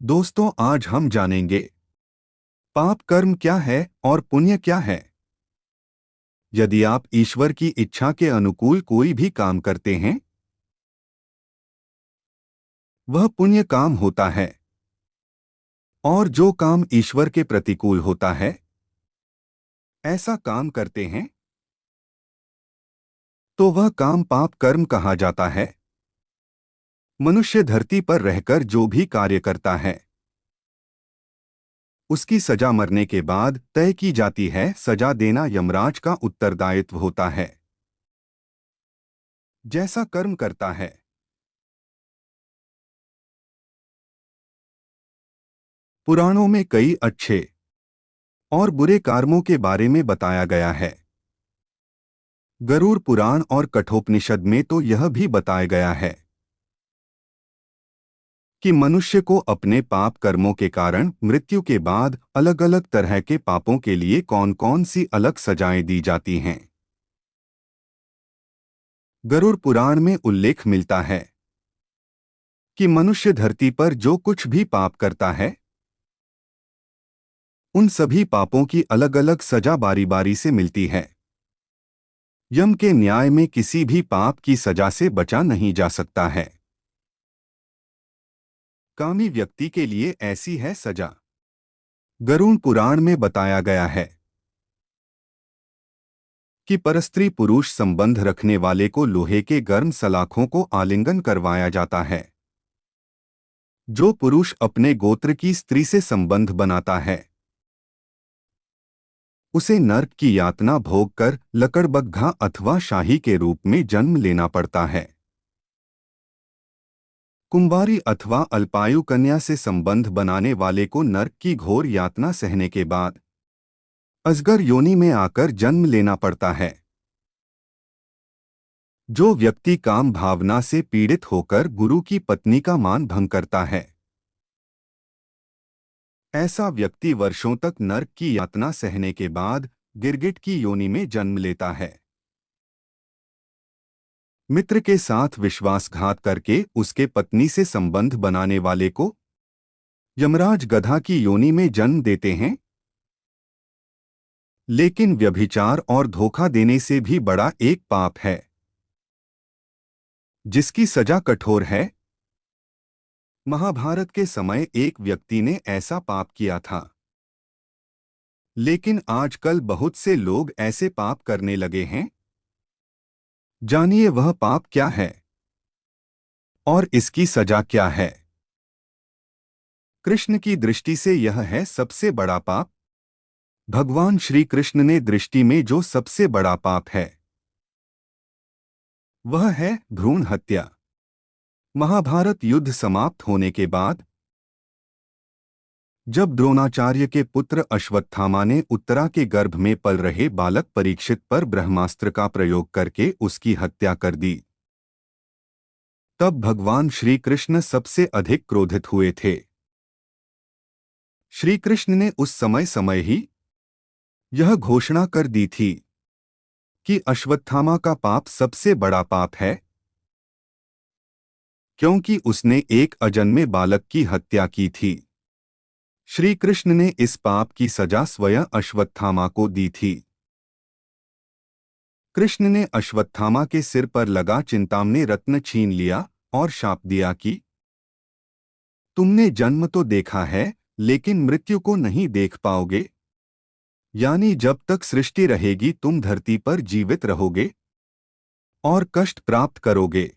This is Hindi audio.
दोस्तों, आज हम जानेंगे पाप कर्म क्या है और पुण्य क्या है। यदि आप ईश्वर की इच्छा के अनुकूल कोई भी काम करते हैं, वह पुण्य काम होता है। और जो काम ईश्वर के प्रतिकूल होता है, ऐसा काम करते हैं, तो वह काम पाप कर्म कहा जाता है। मनुष्य धरती पर रहकर जो भी कार्य करता है, उसकी सजा मरने के बाद तय की जाती है। सजा देना यमराज का उत्तरदायित्व होता है। जैसा कर्म करता है, पुराणों में कई अच्छे और बुरे कर्मों के बारे में बताया गया है। गरुड़ पुराण और कठोपनिषद में तो यह भी बताया गया है कि मनुष्य को अपने पाप कर्मों के कारण मृत्यु के बाद अलग अलग तरह के पापों के लिए कौन कौन सी अलग सजाएं दी जाती हैं। गरुड़ पुराण में उल्लेख मिलता है कि मनुष्य धरती पर जो कुछ भी पाप करता है, उन सभी पापों की अलग अलग सजा बारी बारी से मिलती है। यम के न्याय में किसी भी पाप की सजा से बचा नहीं जा सकता है। कामी व्यक्ति के लिए ऐसी है सजा। गरुड़ पुराण में बताया गया है कि परस्त्री पुरुष संबंध रखने वाले को लोहे के गर्म सलाखों को आलिंगन करवाया जाता है। जो पुरुष अपने गोत्र की स्त्री से संबंध बनाता है, उसे नर्क की यातना भोग कर लकड़बग्घा अथवा शाही के रूप में जन्म लेना पड़ता है। कुंवारी अथवा अल्पायु कन्या से संबंध बनाने वाले को नर्क की घोर यातना सहने के बाद अजगर योनि में आकर जन्म लेना पड़ता है। जो व्यक्ति काम भावना से पीड़ित होकर गुरु की पत्नी का मान भंग करता है, ऐसा व्यक्ति वर्षों तक नर्क की यातना सहने के बाद गिरगिट की योनि में जन्म लेता है। मित्र के साथ विश्वासघात करके उसके पत्नी से संबंध बनाने वाले को यमराज गधा की योनि में जन्म देते हैं। लेकिन व्यभिचार और धोखा देने से भी बड़ा एक पाप है, जिसकी सजा कठोर है। महाभारत के समय एक व्यक्ति ने ऐसा पाप किया था। लेकिन आजकल बहुत से लोग ऐसे पाप करने लगे हैं। जानिए वह पाप क्या है और इसकी सजा क्या है। कृष्ण की दृष्टि से यह है सबसे बड़ा पाप। भगवान श्री कृष्ण ने दृष्टि में जो सबसे बड़ा पाप है, वह है भ्रूण हत्या। महाभारत युद्ध समाप्त होने के बाद जब द्रोणाचार्य के पुत्र अश्वत्थामा ने उत्तरा के गर्भ में पल रहे बालक परीक्षित पर ब्रह्मास्त्र का प्रयोग करके उसकी हत्या कर दी, तब भगवान श्री कृष्ण सबसे अधिक क्रोधित हुए थे। श्री कृष्ण ने उस समय ही यह घोषणा कर दी थी कि अश्वत्थामा का पाप सबसे बड़ा पाप है, क्योंकि उसने एक अजन्मे बालक की हत्या की थी। श्री कृष्ण ने इस पाप की सजा स्वयं अश्वत्थामा को दी थी। कृष्ण ने अश्वत्थामा के सिर पर लगा चिंतामणि रत्न छीन लिया और शाप दिया कि तुमने जन्म तो देखा है, लेकिन मृत्यु को नहीं देख पाओगे। यानी जब तक सृष्टि रहेगी तुम धरती पर जीवित रहोगे और कष्ट प्राप्त करोगे।